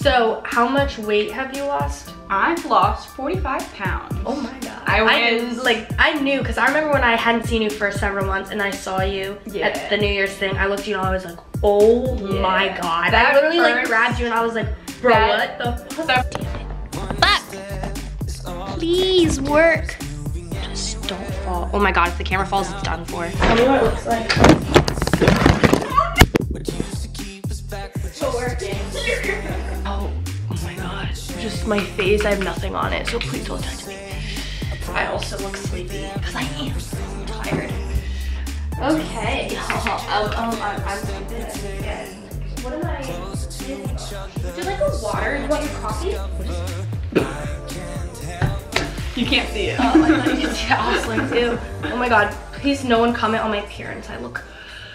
So how much weight have you lost? I've lost 45 pounds. Oh my god. I knew, because I remember when I hadn't seen you for several months and I saw you at the New Year's thing. I looked at you and I was like, oh my god. I literally like grabbed you and I was like, bro, what the fuck? Fuck. Please work. Just don't fall. Oh my god, if the camera falls, it's done for. Tell me what it looks like. Still working. Oh my god. Just my face, I have nothing on it, so please don't touch me. I also look sleepy, because I am. I'm tired. Okay. I'm sleeping again. What am I doing? Would you like a water? You want your coffee? You can't see it. Oh, I thought you could see it. I was like, ew. Oh my god, please no one comment on my appearance. I look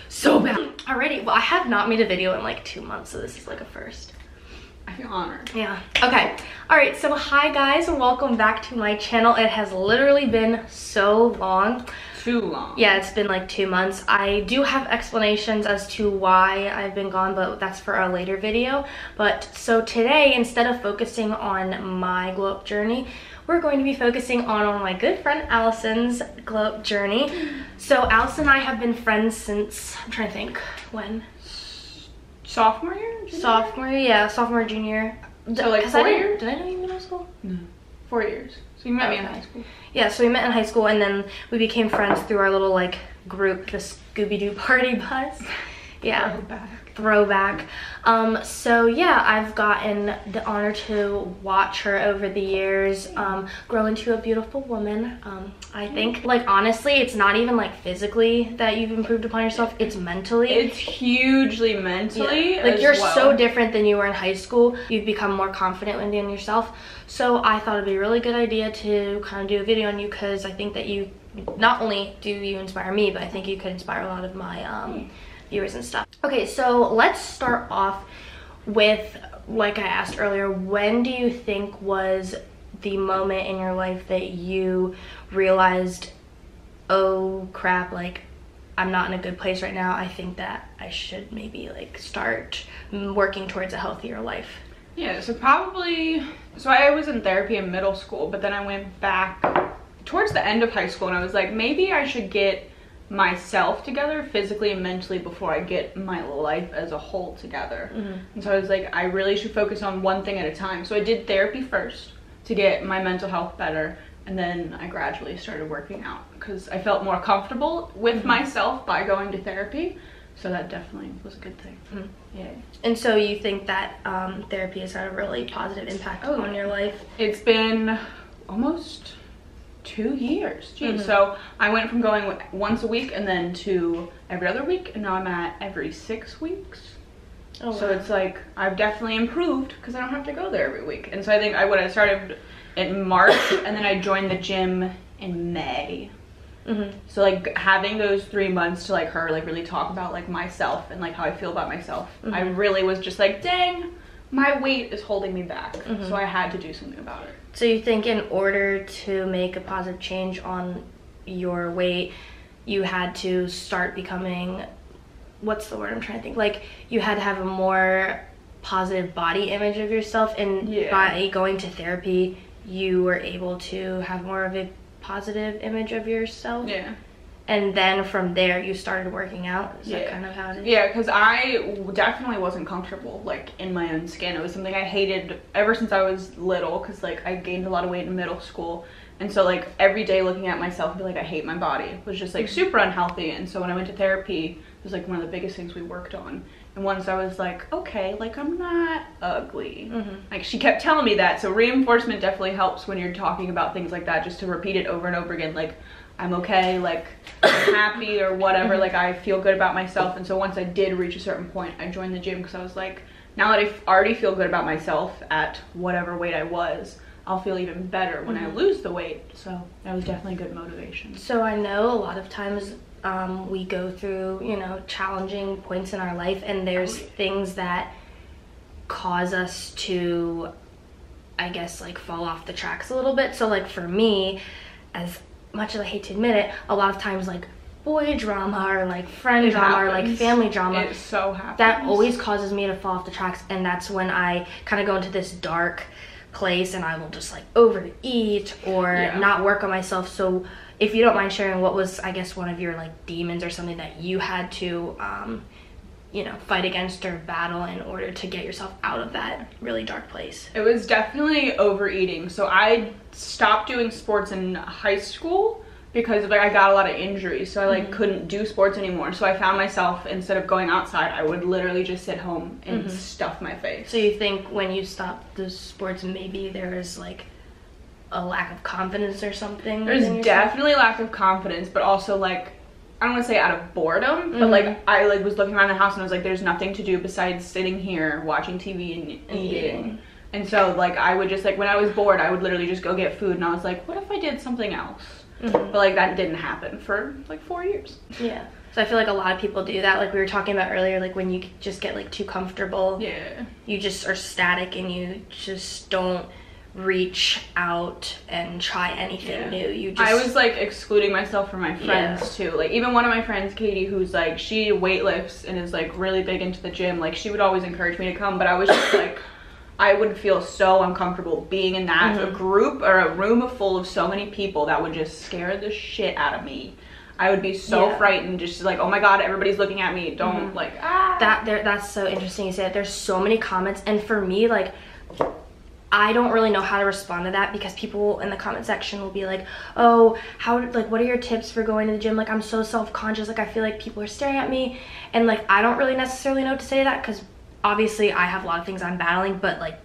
so bad. Alrighty, well I have not made a video in like 2 months, so this is like a first. I feel honored. Yeah. Okay. All right. So hi guys, and welcome back to my channel. It has literally been so long. Too long. Yeah, it's been like 2 months. I do have explanations as to why I've been gone, but that's for a later video. But so today, instead of focusing on my glow up journey, we're going to be focusing on my good friend Alison's glow up journey. So Alison and I have been friends since, I'm trying to think, when? Sophomore year? Sophomore, junior. So like 4 years? Did I know you in middle school? No. 4 years. So you met me in high school. Yeah, so we met in high school and then we became friends through our little like group, the Scooby-Doo party bus. Yeah. Throwback. So yeah, I've gotten the honor to watch her over the years grow into a beautiful woman. I think, like, honestly, it's not even like physically that you've improved upon yourself, it's mentally. It's hugely mentally. Yeah. Like you're so different than you were in high school. You've become more confident within yourself. So I thought it'd be a really good idea to kind of do a video on you, because I think that you, not only do you inspire me, but I think you could inspire a lot of my viewers and stuff. Okay, so let's start off with, like I asked earlier, when do you think was the moment in your life that you realized, oh crap, like I'm not in a good place right now, I think that I should maybe like start working towards a healthier life? Yeah, so I was in therapy in middle school, but then I went back towards the end of high school and I was like, maybe I should get myself together physically and mentally before I get my life as a whole together. And so I was like, I really should focus on one thing at a time. So I did therapy first to get my mental health better, and then I gradually started working out because I felt more comfortable with myself by going to therapy. So that definitely was a good thing. Yeah. And so you think that therapy has had a really positive impact on your life? It's been almost 2 years. So I went from going once a week and then to every other week, and now I'm at every 6 weeks. So it's like I've definitely improved because I don't have to go there every week. And so I think when I started in March and then I joined the gym in May. So like having those 3 months to like really talk about like myself and like how I feel about myself, I really was just like, dang, my weight is holding me back. So I had to do something about it. So you think in order to make a positive change on your weight, you had to start becoming, what's the word I'm trying to think, like you had to have a more positive body image of yourself, and by going to therapy you were able to have more of a positive image of yourself? Yeah. And then from there you started working out? Is that kind of how it is? Yeah, because I definitely wasn't comfortable like in my own skin. It was something I hated ever since I was little, because like I gained a lot of weight in middle school, and so like every day looking at myself and be like, I hate my body, was just like super unhealthy. And so when I went to therapy, it was like one of the biggest things we worked on. And once I was like, okay, like I'm not ugly. Like she kept telling me that, so reinforcement definitely helps when you're talking about things like that, just to repeat it over and over again, like I'm okay, like I'm happy or whatever, like I feel good about myself. And so once I did reach a certain point, I joined the gym because I was like, now that I already feel good about myself at whatever weight I was, I'll feel even better when I lose the weight. So that was definitely good motivation. So I know a lot of times we go through, you know, challenging points in our life, and there's things that cause us to, I guess, like fall off the tracks a little bit. So like for me, as much as I hate to admit it, a lot of times like boy drama or like friend It drama or happens. like family drama, It so happens. that always causes me to fall off the tracks, and that's when I kind of go into this dark place and I will just like overeat or not work on myself. So if you don't mind sharing, what was, I guess, one of your like demons or something that you had to you know, fight against or battle in order to get yourself out of that really dark place? It was definitely overeating. So I stopped doing sports in high school because like I got a lot of injuries, so I like couldn't do sports anymore. So I found myself, instead of going outside, I would literally just sit home and stuff my face. So you think when you stopped the sports, maybe there was like a lack of confidence or something? There's definitely lack of confidence, but also like, I don't want to say out of boredom, but like I like was looking around the house and I was like, there's nothing to do besides sitting here watching TV and eating. And so like I would just like, when I was bored, I would literally just go get food, and I was like, what if I did something else? But like that didn't happen for like 4 years. Yeah. So I feel like a lot of people do that. Like we were talking about earlier, like when you just get like too comfortable, you just are static and you just don't reach out and try anything new. You just, I was like excluding myself from my friends too. Like even one of my friends, Katie, who's like, she weightlifts and is like really big into the gym, like she would always encourage me to come, but I was just like, I would feel so uncomfortable being in that a group or a room full of so many people that would just scare the shit out of me. I would be so frightened, just like, oh my god, everybody's looking at me, don't like that's so interesting you say that. There's so many comments, and for me, like, I don't really know how to respond to that, because people in the comment section will be like, oh, how, like, what are your tips for going to the gym? Like, I'm so self-conscious, like I feel like people are staring at me, and like I don't really necessarily know what to say to that, because obviously I have a lot of things I'm battling, but like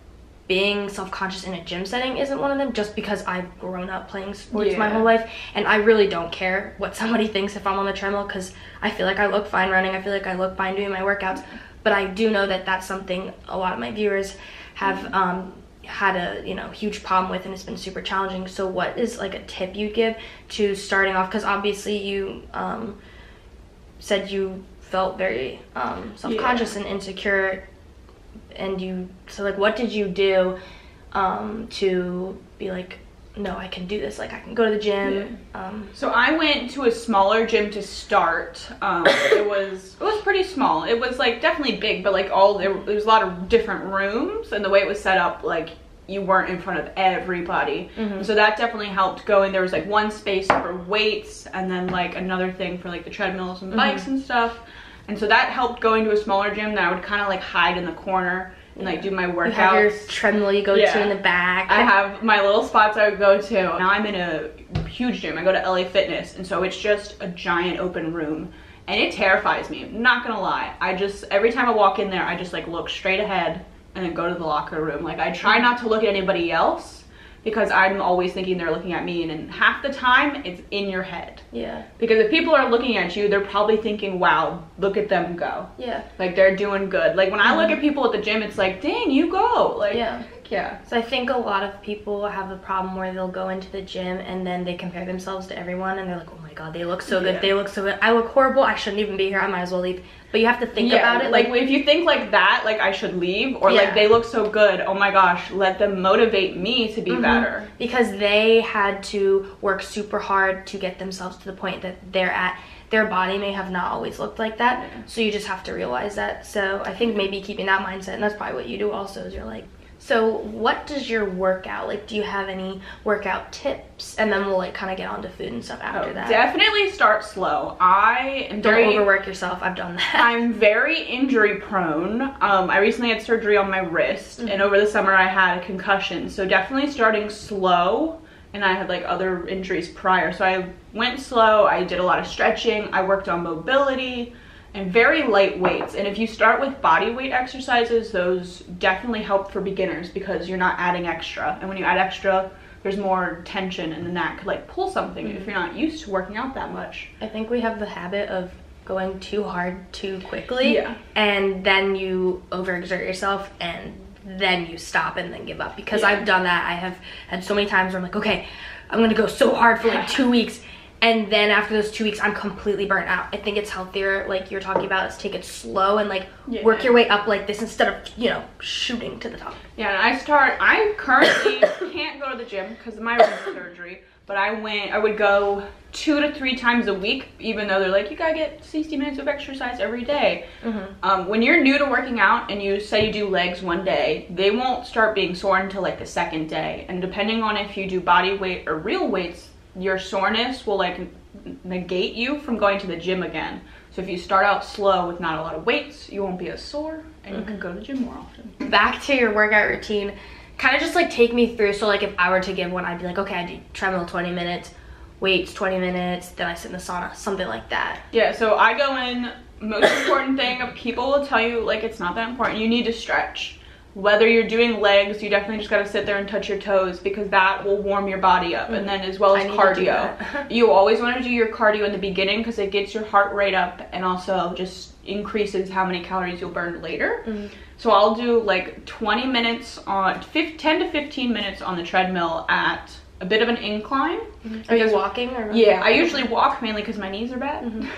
being self-conscious in a gym setting isn't one of them, just because I've grown up playing sports my whole life, and I really don't care what somebody thinks if I'm on the treadmill, because I feel like I look fine running, I feel like I look fine doing my workouts. But I do know that that's something a lot of my viewers have had a, you know, huge problem with, and it's been super challenging. So what is like a tip you'd give to starting off, because obviously you said you felt very self-conscious and insecure, and you, so like what did you do to be like, no, I can do this, like I can go to the gym? So I went to a smaller gym to start. It was pretty small. It was like definitely big, but like there was a lot of different rooms, and the way it was set up, like you weren't in front of everybody. So that definitely helped going. There was like one space for weights, and then like another thing for like the treadmills and bikes and stuff. And so that helped going to a smaller gym that I would kind of like hide in the corner and like do my workouts. You have your treadmill you go to in the back. I have my little spots I would go to. Now I'm in a huge gym. I go to LA Fitness, and so it's just a giant open room, and it terrifies me, I'm not gonna lie. I just, every time I walk in there, I just like look straight ahead and then go to the locker room. Like I try not to look at anybody else, because I'm always thinking they're looking at me, and half the time it's in your head. Because if people are looking at you, they're probably thinking, wow, look at them go. Like they're doing good. Like when I look at people at the gym, it's like, dang, you go. Like So I think a lot of people have a problem where they'll go into the gym and then they compare themselves to everyone, and they're like, oh my god, they look so good, they look so good, I look horrible, I shouldn't even be here, I might as well leave. But you have to think about it. Like if you think like that, like I should leave, or like they look so good, oh my gosh, let them motivate me to be better. Because they had to work super hard to get themselves to the point that they're at. Their body may have not always looked like that, so you just have to realize that. So I think maybe keeping that mindset, and that's probably what you do also, is you're like, so what does your workout, like do you have any workout tips? And then we'll like kind of get on to food and stuff after that. Definitely start slow. I am Don't overwork yourself, I've done that. I'm very injury prone. I recently had surgery on my wrist, and over the summer I had a concussion, so definitely starting slow. And I had like other injuries prior, so I went slow. I did a lot of stretching, I worked on mobility, and very light weights. And if you start with body weight exercises, those definitely help for beginners, because you're not adding extra, and when you add extra, there's more tension, and then that could like pull something if you're not used to working out that much. I think we have the habit of going too hard too quickly, and then you overexert yourself, and then you stop and then give up. Because I've done that. I have had so many times where I'm like, okay, I'm gonna go so hard for like 2 weeks, and then after those 2 weeks I'm completely burnt out. I think it's healthier, like you're talking about, is take it slow and like work your way up like this instead of, you know, shooting to the top. Yeah, and I currently can't go to the gym because of my wrist surgery, but I would go 2 to 3 times a week, even though they're like, you gotta get 60 minutes of exercise every day. When you're new to working out and you say you do legs one day, they won't start being sore until like the second day. And depending on if you do body weight or real weights, your soreness will like negate you from going to the gym again. So if you start out slow with not a lot of weights, you won't be as sore and you can go to the gym more often. Back to your workout routine, kind of just like take me through. So like if I were to give one, I'd be like, okay, I do treadmill 20 minutes, weights 20 minutes, then I sit in the sauna, something like that. Yeah, so I go in, most important thing, people will tell you like it's not that important, you need to stretch. Whether you're doing legs, you definitely just got to sit there and touch your toes because that will warm your body up. And then as well as cardio. You always want to do your cardio in the beginning because it gets your heart rate up and also just increases how many calories you'll burn later. So I'll do like 20 minutes on 10 to 15 minutes on the treadmill at a bit of an incline. Are you walking or? Yeah, I usually walk mainly because my knees are bad.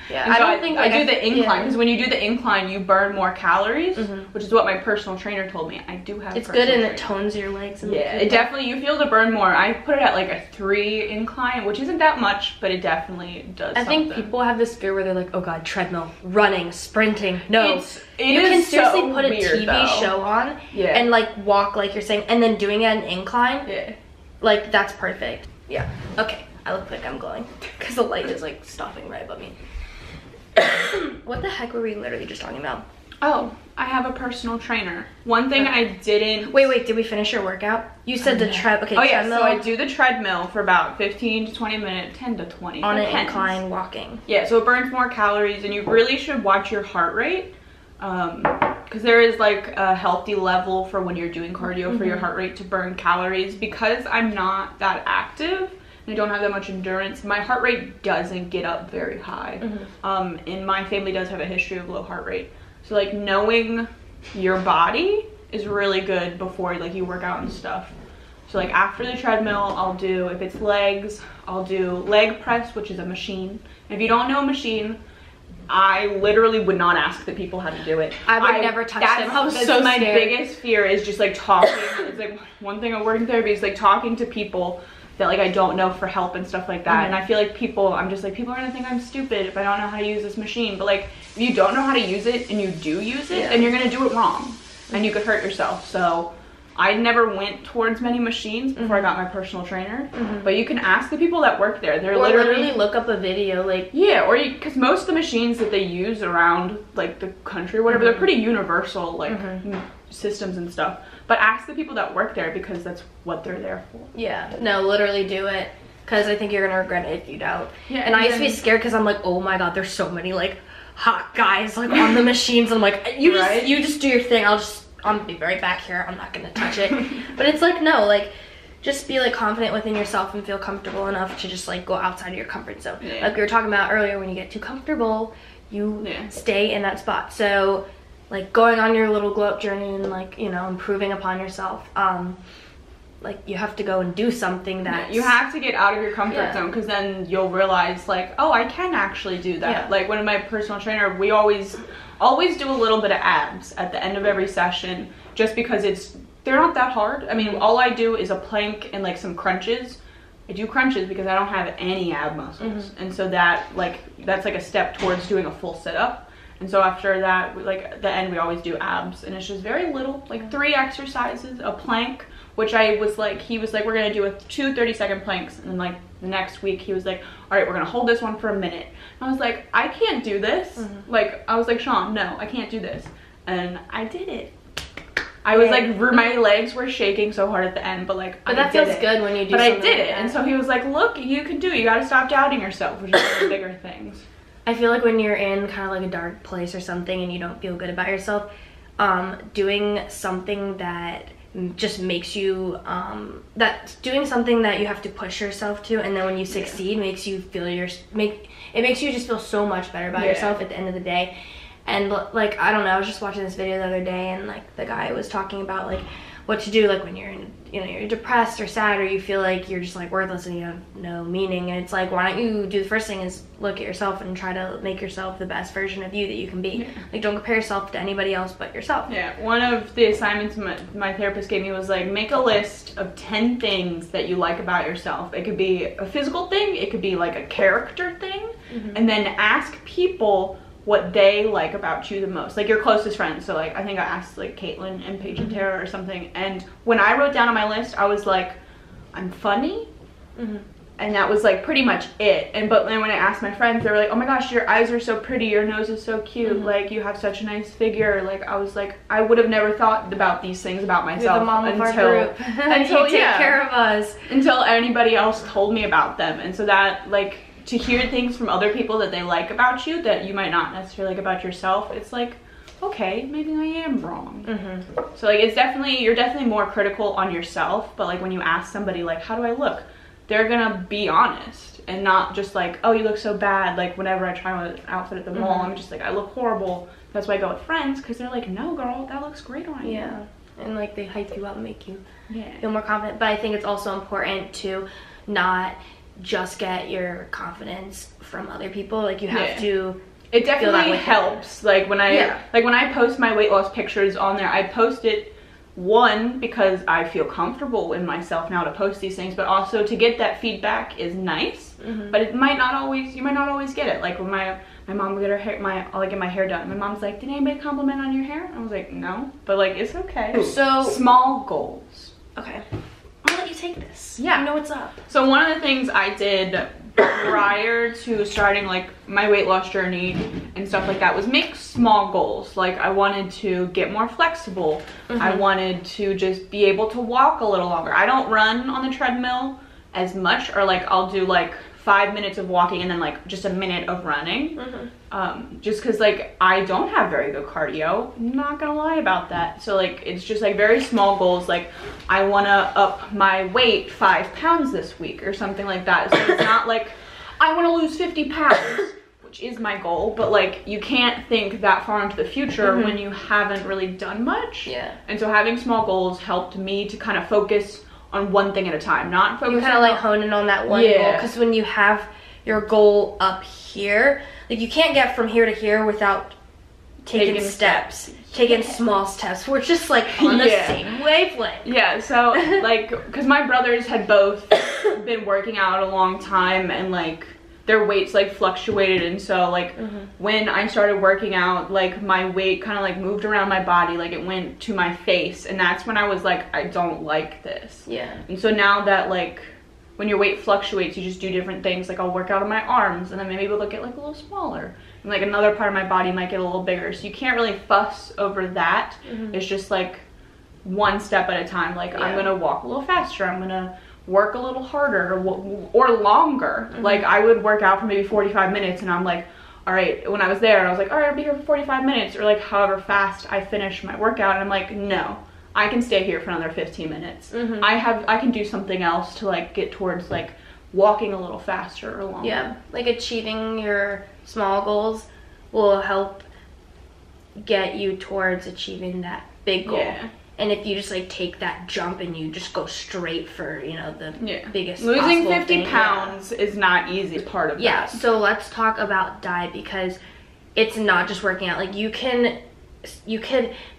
Yeah, so I do the incline because when you do the incline, you burn more calories, which is what my personal trainer told me. I do have. It's good and it tones your legs. And yeah, it definitely, you feel to burn more. I put it at like a 3 incline, which isn't that much, but it definitely does. I think people have this fear where they're like, oh god, treadmill, running, sprinting. No, you can seriously so put a weird, TV show on and like walk like you're saying, and then doing it at an incline. Yeah, like that's perfect. Yeah. Okay, I look like I'm glowing because the light is like stopping right above me. What the heck were we literally just talking about? Oh, I have a personal trainer. One thing I didn't... Wait, did we finish your workout? You said the treadmill. Oh yeah, so I do the treadmill for about 15 to 20 minutes, 10 to 20. On an incline walking. Yeah, so it burns more calories and you really should watch your heart rate. Because there is like a healthy level for when you're doing cardio for your heart rate to burn calories. Because I'm not that active, I don't have that much endurance, my heart rate doesn't get up very high. And my family does have a history of low heart rate. So like knowing your body is really good before like you work out and stuff. So like after the treadmill, I'll do, if it's legs, I'll do leg press, which is a machine. And if you don't know a machine, I literally would not ask the people how to do it. I would never touch them. I was so my scared. Biggest fear is just like talking. It's like one thing I work in therapy is like talking to people that like I don't know for help and stuff like that. And I feel like I'm just like, people are gonna think I'm stupid if I don't know how to use this machine. But like if you don't know how to use it and you do use it, then you're gonna do it wrong and you could hurt yourself. So I never went towards many machines before I got my personal trainer. But you can ask the people that work there. They're literally look up a video, like, yeah, or because most of the machines that they use around like the country or whatever, they're pretty universal, like systems and stuff. But ask the people that work there because that's what they're there for. Yeah, no, literally do it because I think you're gonna regret it if you don't. Yeah, and I used to be scared because I'm like, oh my god, there's so many like hot guys like on the machines. And I'm like, you just do your thing. I'll be right back here. I'm not gonna touch it. But it's like, no, like just be like confident within yourself and feel comfortable enough to just like go outside of your comfort zone. Like we were talking about earlier, when you get too comfortable, you stay in that spot. So like going on your little glow up journey and like, you know, improving upon yourself, like you have to go and do something that you have to get out of your comfort zone, because then you'll realize like, oh, I can actually do that. Like one of my personal trainer, we always do a little bit of abs at the end of every session, just because they're not that hard. I mean, all I do is a plank and like some crunches. I do crunches because I don't have any ab muscles, and so that's like a step towards doing a full sit-up. And so after that, like at the end, we always do abs, and it's just very little, like 3 exercises, a plank, which he was like, we're gonna do 2 30-second planks, and then like the next week he was like, all right, we're gonna hold this one for a minute. And I was like, I can't do this. Like I was like, Sean, no, I can't do this, and I did it. I was like, my legs were shaking so hard at the end, but like, but that feels good when you do. But I did it, and so he was like, look, you can do it. You got to stop doubting yourself, which is one of the bigger things. I feel like when you're in kind of like a dark place or something and you don't feel good about yourself, doing something that just makes you doing something that you have to push yourself to, and then when you succeed, makes you feel it makes you just feel so much better about yourself at the end of the day. And like, I don't know, I was just watching this video the other day, and like the guy was talking about like what to do like when you're in, you know, you're depressed or sad, or you feel like you're just like worthless and you have no meaning. And it's like, why don't you do the first thing is look at yourself and try to make yourself the best version of you that you can be. Yeah. Like, don't compare yourself to anybody else but yourself. Yeah, one of the assignments my therapist gave me was like, make a list of 10 things that you like about yourself. It could be a physical thing, it could be like a character thing, and then ask people what they like about you the most, like your closest friends. So like, I think I asked like Caitlin and Paige and Tara or something, and when I wrote down on my list, I was like, I'm funny, and that was like pretty much it. But then when I asked my friends, they were like, oh my gosh, your eyes are so pretty, your nose is so cute, like you have such a nice figure. Like, I was like, I would have never thought about these things about myself. You're the mom of our group. Until you take care of us, until anybody else told me about them. And so that, like, to hear things from other people that they like about you that you might not necessarily like about yourself, it's like, okay, maybe I am wrong. So like, it's definitely, you're definitely more critical on yourself, but like when you ask somebody like, how do I look, they're gonna be honest and not just like, oh, you look so bad. Like whenever I try on an outfit at the mall, I'm just like, I look horrible. That's why I go with friends, because they're like, no girl, that looks great on you. Yeah, and like they hype you up and make you feel more confident. But I think it's also important to not just get your confidence from other people. Like, you have to, it definitely helps. Like when I post my weight loss pictures on there, I post it, one, because I feel comfortable in myself now to post these things, but also to get that feedback is nice. But it might not always, you might not always get it. Like when my mom would get her hair, I'll get my hair done, my mom's like, did anybody compliment on your hair? I was like, no, but like, it's okay. So small goals. Okay, I'll let you take this. Yeah, you know what's up. So one of the things I did prior to starting like my weight loss journey and stuff like that was make small goals. Like, I wanted to get more flexible. I wanted to just be able to walk a little longer. I don't run on the treadmill as much, or like I'll do like 5 minutes of walking and then like just a minute of running. Just because like I don't have very good cardio, I'm not gonna lie about that. So like, it's just like very small goals. Like, I want to up my weight 5 pounds this week or something like that. So it's not like I want to lose 50 pounds, which is my goal, but like, you can't think that far into the future when you haven't really done much. And so having small goals helped me to kind of focus on one thing at a time, not focus. You kind of like hone in on that one goal, because when you have your goal up here, like, you can't get from here to here without taking steps, taking small steps. We're just like on the same wavelength. Yeah, so like, because my brothers had both been working out a long time, and like their weights like fluctuated, and so like when I started working out, like my weight kind of like moved around my body, like it went to my face, and that's when I was like, I don't like this. And so now that like when your weight fluctuates, you just do different things. Like, I'll work out on my arms, and then maybe it'll get like a little smaller, and like another part of my body might get a little bigger. So you can't really fuss over that. It's just like one step at a time. Like, I'm gonna walk a little faster, I'm gonna work a little harder, or longer. Like, I would work out for maybe 45 minutes, and I'm like, all right, when I was there, I was like, all right, I'll be here for 45 minutes, or like however fast I finish my workout, and I'm like, no, I can stay here for another 15 minutes. I can do something else to like get towards like walking a little faster or longer. Yeah, like achieving your small goals will help get you towards achieving that big goal. And if you just like take that jump and you just go straight for, you know, the biggest losing 50 pounds is not easy part of that. So let's talk about diet, because it's not just working out. Like, you can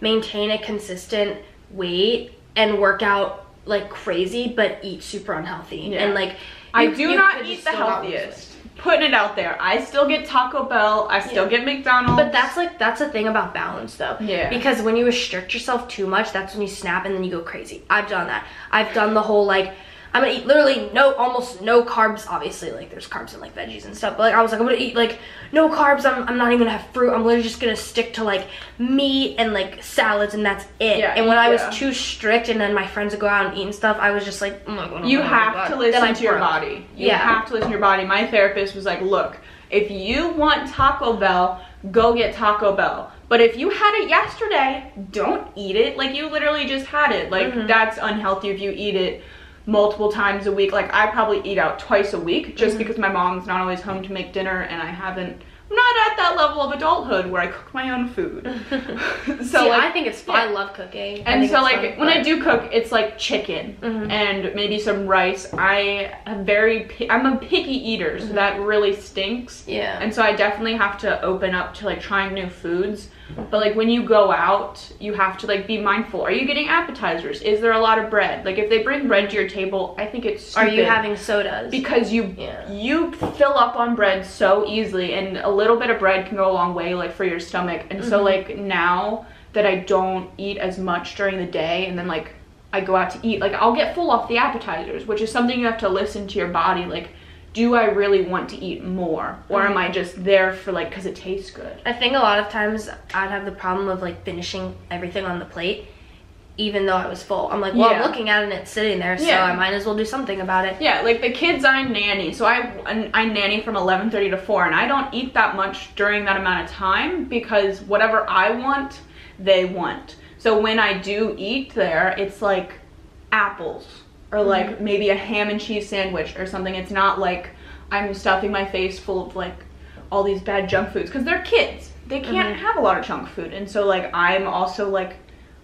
maintain a consistent weight and work out like crazy but eat super unhealthy. And like, I do not eat the healthiest. Putting it out there, I still get Taco Bell, I still get McDonald's. But that's a thing about balance though. Because when you restrict yourself too much, that's when you snap and then you go crazy. I've done that. I've done the whole like, I'm gonna eat literally almost no carbs. Obviously, like, there's carbs in like veggies and stuff, but like, I was like, I'm gonna eat like no carbs. I'm not even gonna have fruit. I'm literally just gonna stick to like meat and like salads, and that's it. And when I was too strict, and then my friends would go out and eat and stuff, I was just like, oh my god. You have to listen to your body. You have to listen to your body. My therapist was like, look, if you want Taco Bell, go get Taco Bell. But if you had it yesterday, don't eat it. Like, you literally just had it. Like, that's unhealthy if you eat it multiple times a week. Like, I probably eat out twice a week just because my mom's not always home to make dinner, and I haven't I'm not at that level of adulthood where I cook my own food. So see, like, I think it's fun. Yeah. I love cooking. And so like when I do cook, it's like chicken and maybe some rice. I'm a picky eater, so that really stinks. Yeah. And so I definitely have to open up to like trying new foods. But like when you go out, you have to like be mindful. Are you getting appetizers? Is there a lot of bread? Like if they bring bread to your table, I think it's stupid. Are you having sodas? Because you fill up on bread so easily, and a little bit of bread can go a long way, like for your stomach. And so like now that I don't eat as much during the day, and then like I go out to eat, like I'll get full off the appetizers, which is something you have to listen to your body. Like, do I really want to eat more, or am I just there for like because it tastes good? I think a lot of times I'd have the problem of like finishing everything on the plate even though I was full. I'm like, well, I'm looking at it and it's sitting there, so I might as well do something about it. Yeah, like the kids I nanny, so I nanny from 11:30 to 4, and I don't eat that much during that amount of time because whatever I want, they want. So when I do eat there, it's like apples or like maybe a ham and cheese sandwich or something. It's not like I'm stuffing my face full of like all these bad junk foods because they're kids. They can't have a lot of junk food. And so like I'm also like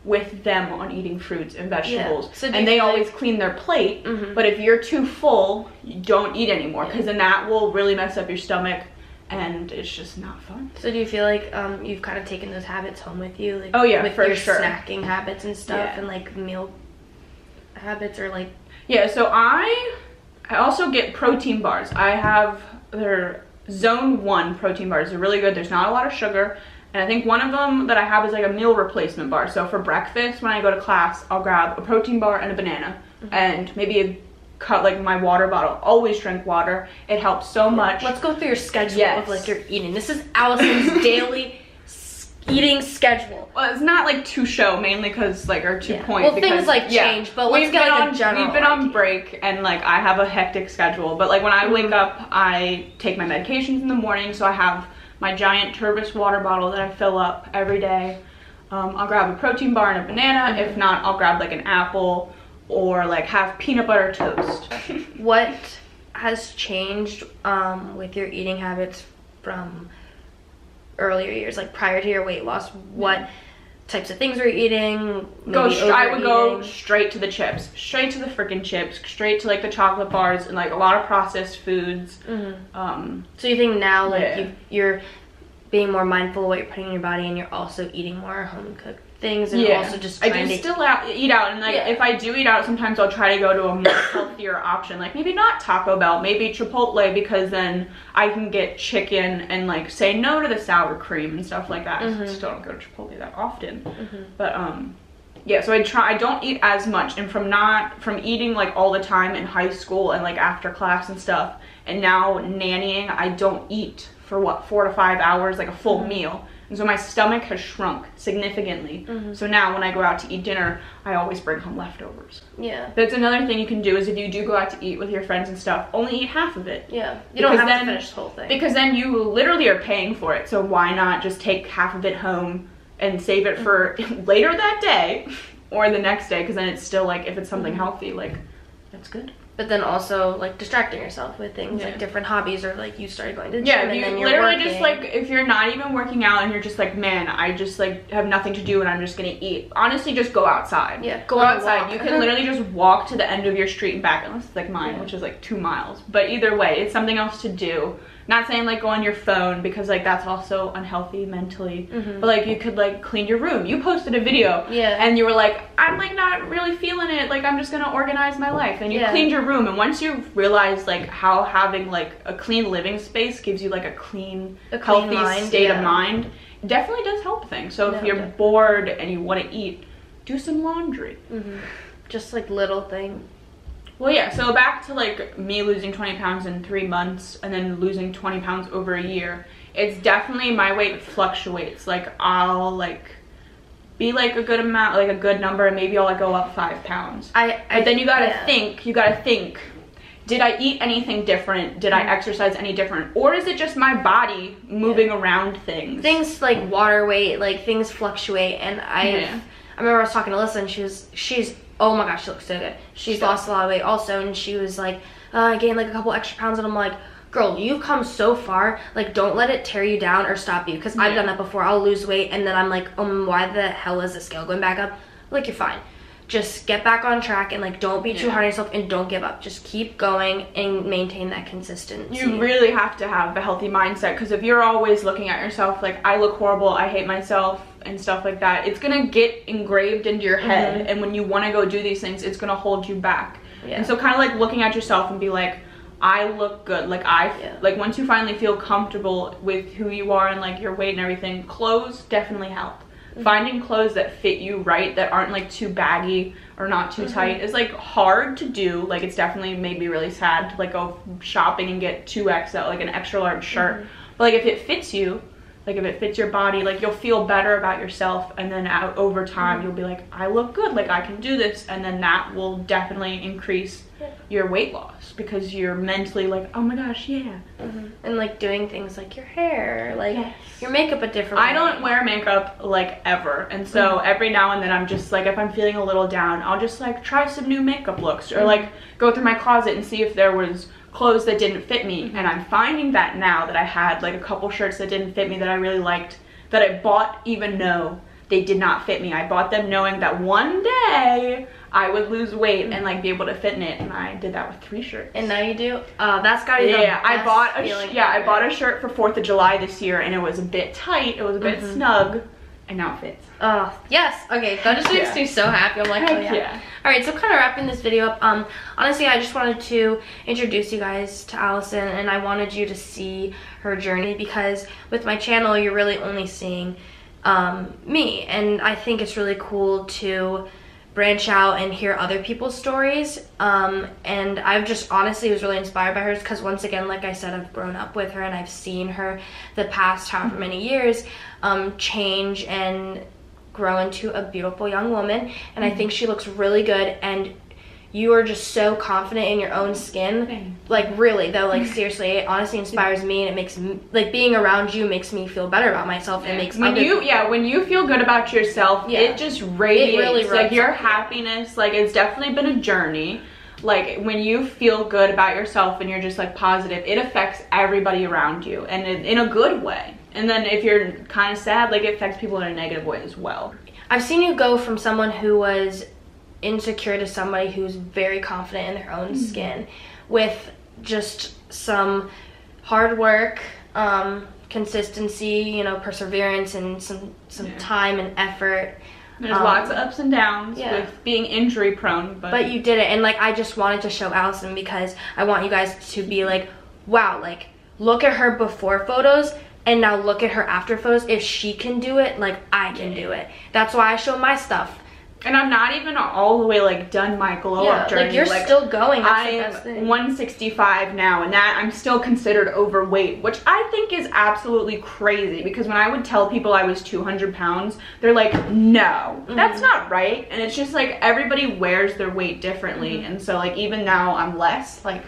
with them on eating fruits and vegetables. So and they always clean their plate. But if you're too full, you don't eat anymore because then that will really mess up your stomach. And it's just not fun. So do you feel like you've kind of taken those habits home with you? Like, oh yeah, with for your sure. Snacking habits and stuff, and like meal habits, or like. Yeah, so I also get protein bars. I have their Zone 1 protein bars. They're really good. There's not a lot of sugar. And I think one of them that I have is like a meal replacement bar. So for breakfast, when I go to class, I'll grab a protein bar and a banana and maybe a cut like my water bottle. Always drink water. It helps so much. Let's go through your schedule of like your eating. This is Allison's daily eating schedule. Well, it's not like to show, mainly because like our 2 points. Well, things like change, but let's get like a general. We've been on break and like I have a hectic schedule, but like when I wake up, I take my medications in the morning, so I have my giant Turvis water bottle that I fill up every day. I'll grab a protein bar and a banana. If not, I'll grab like an apple or like have peanut butter toast. What has changed with your eating habits from earlier years, like prior to your weight loss? What types of things were you eating? I would go straight to the chips, straight to the freaking chips, straight to like the chocolate bars and like a lot of processed foods. So you think now like you're being more mindful of what you're putting in your body, and you're also eating more home cooked things, and also just trying to still eat out, and like if I do eat out, sometimes I'll try to go to a more healthier option, like maybe not Taco Bell, maybe Chipotle, because then I can get chicken and like say no to the sour cream and stuff like that. I still don't go to Chipotle that often, but yeah, so I don't eat as much, and from eating like all the time in high school and like after class and stuff, and now nannying, I don't eat for what, 4 to 5 hours, like a full meal. And so my stomach has shrunk significantly. So now when I go out to eat dinner, I always bring home leftovers. Yeah. That's another thing you can do, is if you do go out to eat with your friends and stuff, only eat half of it. Yeah. You don't have to finish the whole thing. Because then you literally are paying for it. So why not just take half of it home and save it for later that day or the next day? Because then it's still like, if it's something healthy, like that's good. But then also like distracting yourself with things like different hobbies, or like you started going to the gym and then you're literally working. Just like if you're not even working out and you're just like, man, I just like have nothing to do and I'm just gonna eat. Honestly, just go outside. Yeah, go outside. You can literally just walk to the end of your street and back, unless it's like mine, which is like 2 miles. But either way, it's something else to do. Not saying like go on your phone, because like that's also unhealthy mentally. But like you could like clean your room. You posted a video and you were like, I'm like not really feeling it, like I'm just gonna organize my life, and you cleaned your room. And once you realize like how having like a clean living space gives you like a clean healthy state of mind, it definitely does help things. So if you're bored and you want to eat, do some laundry. Just like little things. Well, yeah, so back to like me losing 20 pounds in 3 months and then losing 20 pounds over a year. It's definitely, my weight fluctuates. Like I'll like be like a good amount, like a good number, and maybe I'll like go up 5 pounds. But then you gotta think, did I eat anything different? Did I exercise any different? Or is it just my body moving around things? Things like water weight, like things fluctuate. And I remember I was talking to Alyssa, and she's oh my gosh, she looks so good. She's lost a lot of weight also, and she was like, I gained like a couple extra pounds, and I'm like, girl, you've come so far. Like, don't let it tear you down or stop you, because I've done that before. I'll lose weight and then I'm like, why the hell is the scale going back up? Like, you're fine. Just get back on track and like don't be too hard on yourself and don't give up. Just keep going and maintain that consistency. You really have to have a healthy mindset, because if you're always looking at yourself like, I look horrible, I hate myself and stuff like that, it's gonna get engraved into your head, and when you want to go do these things, it's gonna hold you back. And so kind of like looking at yourself and be like, I look good. Like like once you finally feel comfortable with who you are and like your weight and everything, clothes definitely help. Finding clothes that fit you right, that aren't like too baggy or not too tight, is like hard to do. Like, it's definitely made me really sad to like go shopping and get 2XL, like an extra large shirt. But like if it fits you, like if it fits your body, like you'll feel better about yourself, and then over time you'll be like, I look good, like I can do this, and then that will definitely increase your weight loss, because you're mentally like, oh my gosh, and like doing things like your hair, like your makeup a different way. I don't wear makeup like ever, and so every now and then I'm just like, if I'm feeling a little down, I'll just like try some new makeup looks, or like go through my closet and see if there was clothes that didn't fit me. And I'm finding that now that I had like a couple shirts that didn't fit me that I really liked, that I bought even though they did not fit me. I bought them knowing that one day I would lose weight and like be able to fit in it, and I did that with 3 shirts. And now you do. That's gotta be the best I bought a shirt for 4th of July this year, and it was a bit tight, it was a bit snug, and now it fits. Oh yes, okay, that just makes me so happy. I'm like, oh yeah. All right, so kind of wrapping this video up, honestly I just wanted to introduce you guys to Allison, and I wanted you to see her journey, because with my channel you're really only seeing me, and I think it's really cool to branch out and hear other people's stories, and I've just honestly was really inspired by hers, because once again, like I said, I've grown up with her and I've seen her the past however many years change and grow into a beautiful young woman, and I think she looks really good, and you are just so confident in your own skin. Like really though, like seriously, it honestly inspires me, and it makes me, like being around you makes me feel better about myself. It makes when you feel good about yourself, it just radiates. It really like your happiness. Like, it's definitely been a journey. Like when you feel good about yourself and you're just like positive, it affects everybody around you, and in a good way. And then if you're kind of sad, like it affects people in a negative way as well. I've seen you go from someone who was insecure to somebody who's very confident in their own skin, with just some hard work, consistency, you know, perseverance, and some time and effort. There's lots of ups and downs with being injury prone, but you did it. And like, I just wanted to show Allison, because I want you guys to be like, wow, like look at her before photos and now look at her after photos. If she can do it, like I can do it. That's why I show my stuff. And I'm not even all the way like done my glow up journey. Like you're still going. That's the best thing. 165 now, and that I'm still considered overweight, which I think is absolutely crazy, because when I would tell people I was 200 pounds, they're like, no, that's not right. And it's just like everybody wears their weight differently, and so like even now I'm less, like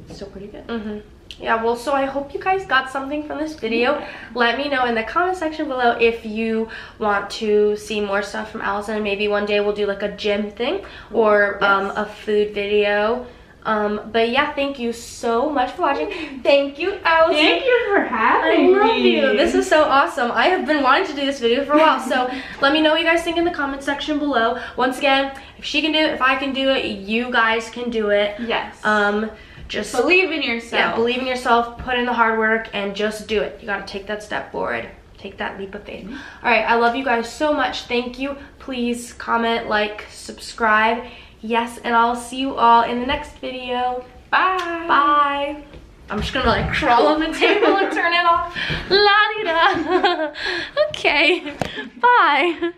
still pretty good. Yeah, well, so I hope you guys got something from this video. Let me know in the comment section below if you want to see more stuff from Allison, and maybe one day we'll do like a gym thing or a food video. But yeah, thank you so much for watching. Thank you, Allison. Thank you for having me. I love you. This is so awesome. I have been wanting to do this video for a while, so let me know what you guys think in the comment section below. Once again, if she can do it, if I can do it, you guys can do it. Yes. Just believe in yourself. Yeah, believe in yourself, put in the hard work, and just do it. You gotta take that step forward. Take that leap of faith. All right, I love you guys so much. Thank you. Please comment, like, subscribe. Yes, and I'll see you all in the next video. Bye. Bye. I'm just gonna like crawl on the table and turn it off. La-di-da. Okay, bye.